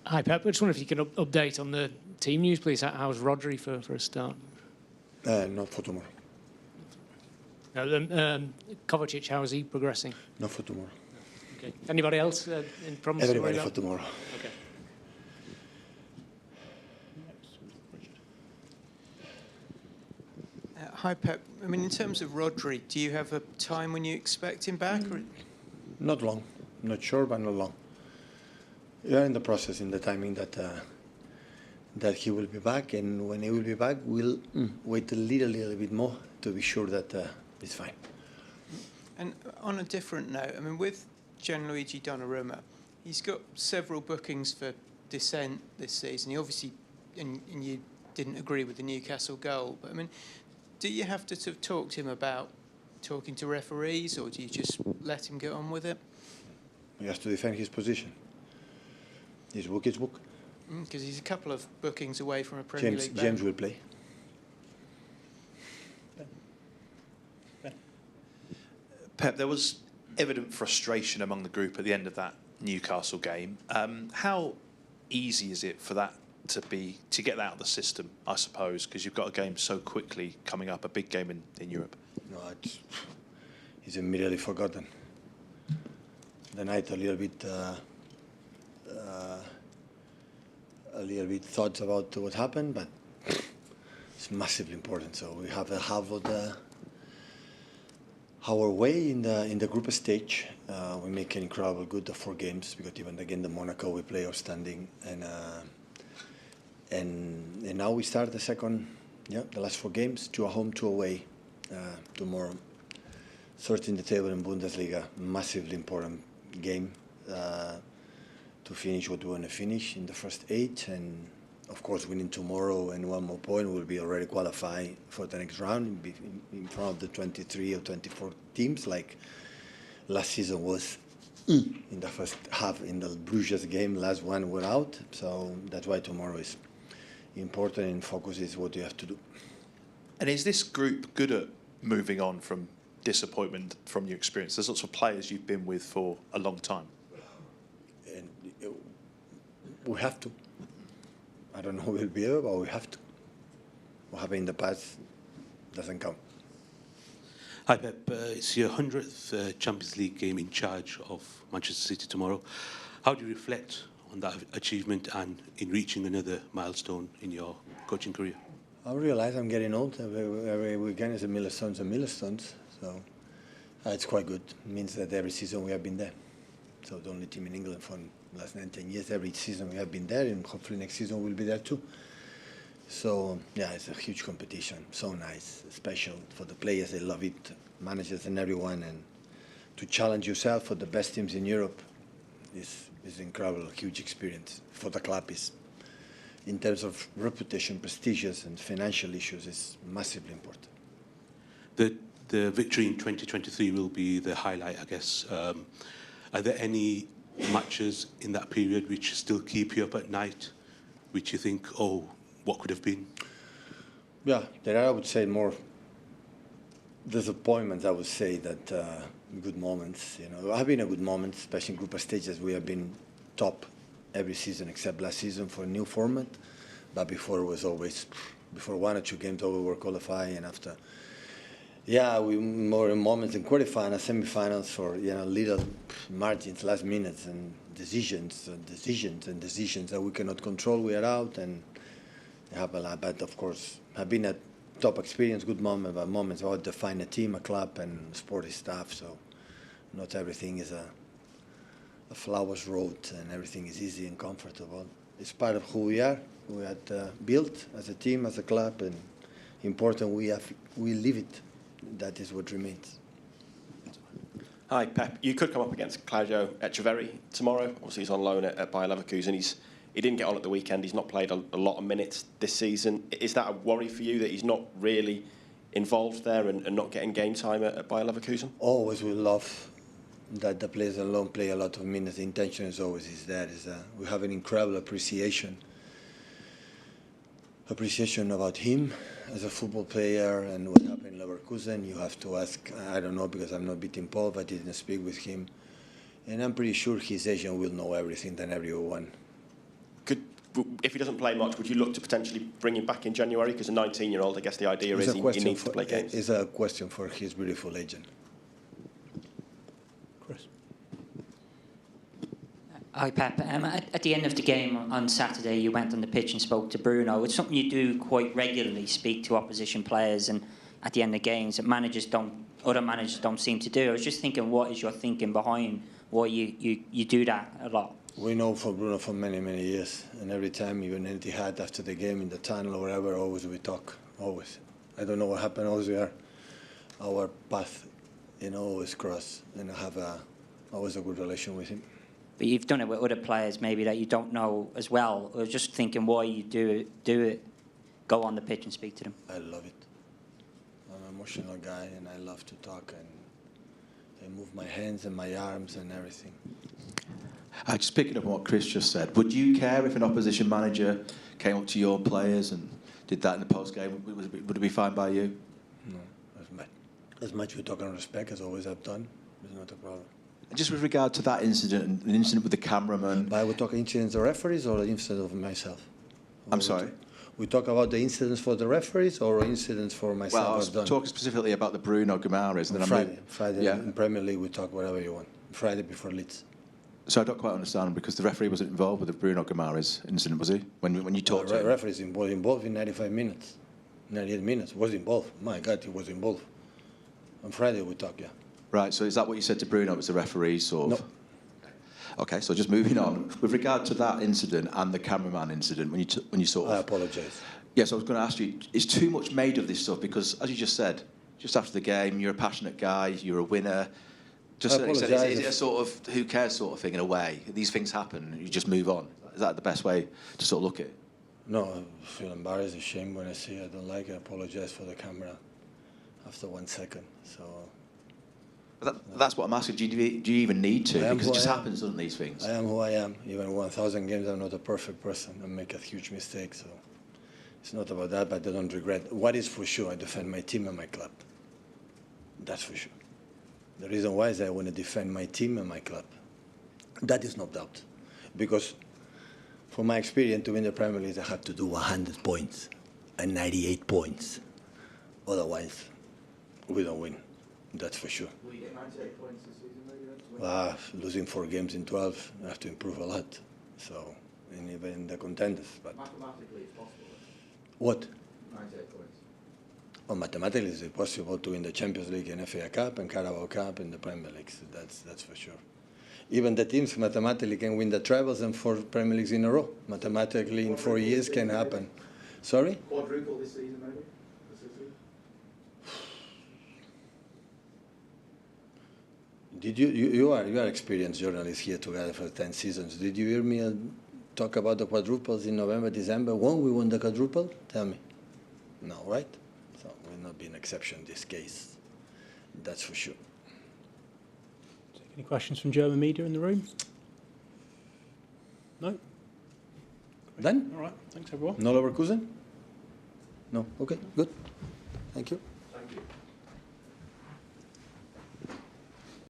Hi Pep, I just wonder if you can update on the team news, please. How's Rodri for a start? Not for tomorrow. Kovacic, how is he progressing? Not for tomorrow. Okay. Anybody else in problems? Everybody for tomorrow. Okay. Hi Pep, I mean in terms of Rodri, do you have a time when you expect him back? Or? Not long. Not sure, but not long. We are in the process, in the timing that he will be back, and when he will be back, we'll wait a little bit more to be sure that it's fine. And on a different note, I mean, with Gianluigi Donnarumma, he's got several bookings for dissent this season. He obviously, and you didn't agree with the Newcastle goal, but I mean, do you have to sort of talk to him about talking to referees, or do you just let him get on with it? He has to defend his position. His book is book. Because he's a couple of bookings away from a Premier League. James will play. Pep, there was evident frustration among the group at the end of that Newcastle game. How easy is it for that to get that out of the system, I suppose, because you've got a game so quickly coming up, a big game in Europe? No, it's immediately forgotten. The night a little bit thoughts about what happened, but it's massively important. So we have a half of our way in the group stage. We make an incredible good 4 games, because even again the Monaco we play outstanding, and now we start the last 4 games, 2 at home, 2 away tomorrow. 13 the table in Bundesliga, massively important game to finish what we want to finish in the first 8, and of course winning tomorrow and 1 more point will be already qualified for the next round in front of the 23 or 24 teams like last season was in the first half in the Bruges game. Last one were out, so that's why tomorrow is important, and focus is what you have to do. And is this group good at moving on from disappointment from your experience? There's lots of players you've been with for a long time. And we have to. I don't know who will be able, but we have to. What happened in the past doesn't count. Hi Pep, it's your 100th Champions League game in charge of Manchester City tomorrow. How do you reflect on that achievement and in reaching another milestone in your coaching career? I realize I'm getting old. Every weekend is a milestones. So it's quite good. It means that every season we have been there. So the only team in England for the last 10 years, every season we have been there, and hopefully next season we'll be there too. So yeah, it's a huge competition. So nice, special for the players. They love it, managers and everyone. And to challenge yourself for the best teams in Europe is incredible, huge experience for the club. Is in terms of reputation, prestigious and financial issues, is massively important. The victory in 2023 will be the highlight, I guess. Are there any matches in that period which still keep you up at night, which you think, oh, what could have been? Yeah, there are, I would say, more disappointments. I would say that good moments. You know, have been a good moment, especially in group of stages. We have been top every season except last season for a new format. But before it was always, before 1 or 2 games, we were qualifying, and after. Yeah, we more moments in quarterfinals, semifinals for little margins, last minutes, and decisions that we cannot control. We are out, and it happened a lot. But of course, have been a top experience, good moment, but moments about define a team, a club, and sporty staff. So not everything is a flowers road, and everything is easy and comfortable. It's part of who we are. We had built as a team, as a club, and important we live it. That is what remains. Hi, Pep. You could come up against Claudio Echeverri tomorrow. Obviously, he's on loan at Bayer Leverkusen. He didn't get on at the weekend. He's not played a lot of minutes this season. Is that a worry for you that he's not really involved there and not getting game time at Bayer Leverkusen? Always we love that the players alone play a lot of minutes. The intention is always there. We have an incredible appreciation about him as a football player and what happened in Leverkusen. You have to ask, I don't know because I'm not bit involved, I didn't speak with him. And I'm pretty sure his agent will know everything than everyone if he doesn't play much, would you look to potentially bring him back in January? Because a 19-year-old, I guess the idea is he needs to play games. It's a question for his beautiful agent. Chris. Hi, Pep. At the end of the game on Saturday, you went on the pitch and spoke to Bruno. It's something you do quite regularly, speak to opposition players, and at the end of games that other managers don't seem to do. I was just thinking, what is your thinking behind why you do that a lot? We know for Bruno for many, many years, and every time, even in Etihad after the game in the tunnel or wherever, always we talk, always. I don't know what happened, always our path, always cross, and I have always a good relation with him. But you've done it with other players maybe that you don't know as well. I was just thinking why you do it, go on the pitch and speak to them. I love it. I'm an emotional guy, and I love to talk, and I move my hands and my arms and everything. Just picking up on what Chris just said, would you care if an opposition manager came up to your players and did that in the post-game? Would it be fine by you? No, as much we talk on respect as always I've done. It's not a problem. And just with regard to that incident, an incident with the cameraman... But I would talk incidents of referees or incidents of myself? I'm sorry? We talk about the incidents for the referees or incidents for myself? Well, I was talking specifically about the Bruno Guimaraes. Friday in Premier League we talk whatever you want. Friday before Leeds. So I don't quite understand, because the referee wasn't involved with the Bruno Guimaraes incident, was he? When you talked to him? The referee is involved in 95 minutes, 98 minutes. Was involved. My God, he was involved. On Friday we talk, yeah. Right, so is that what you said to Bruno, was the referee sort of? No. Okay, so just moving on. With regard to that incident and the cameraman incident, when you sort of... I apologise. Yes, I was going to ask you, is too much made of this stuff? Because, as you just said, just after the game, you're a passionate guy, you're a winner. Just is it a sort of who cares sort of thing in a way? These things happen, you just move on. Is that the best way to sort of look at it? No, I feel embarrassed, ashamed when I see it. I don't like it. I apologise for the camera after 1 second. So... But that's what I'm asking. Do you even need to? Because it just happens, doesn't these things? I am who I am. Even 1,000 games, I'm not a perfect person. I make a huge mistake, so it's not about that, but I don't regret. What is for sure, I defend my team and my club. That's for sure. The reason why is I want to defend my team and my club. That is no doubt. Because from my experience to win the Premier League, I have to do 100 points and 98 points. Otherwise, we don't win. That's for sure. Will you get 98 points this season, maybe? Losing 4 games in 12, I have to improve a lot. So, and even in the contenders. But mathematically, it's possible. What? 98 points. Well, mathematically, it's possible to win the Champions League and FA Cup and Carabao Cup and the Premier League. So that's for sure. Even the teams mathematically can win the trebles and 4 Premier Leagues in a row. Mathematically, in 4 years can happen. Sorry? Quadruple this season, maybe? Did you are experienced journalist here together for 10 seasons. Did you hear me talk about the quadruples in November, December? When we won the quadruple? Tell me. No, right? So we'll not be an exception in this case. That's for sure. Any questions from German media in the room? No? Done? All right, thanks everyone. No Leverkusen? No? Okay, good. Thank you. Thank you.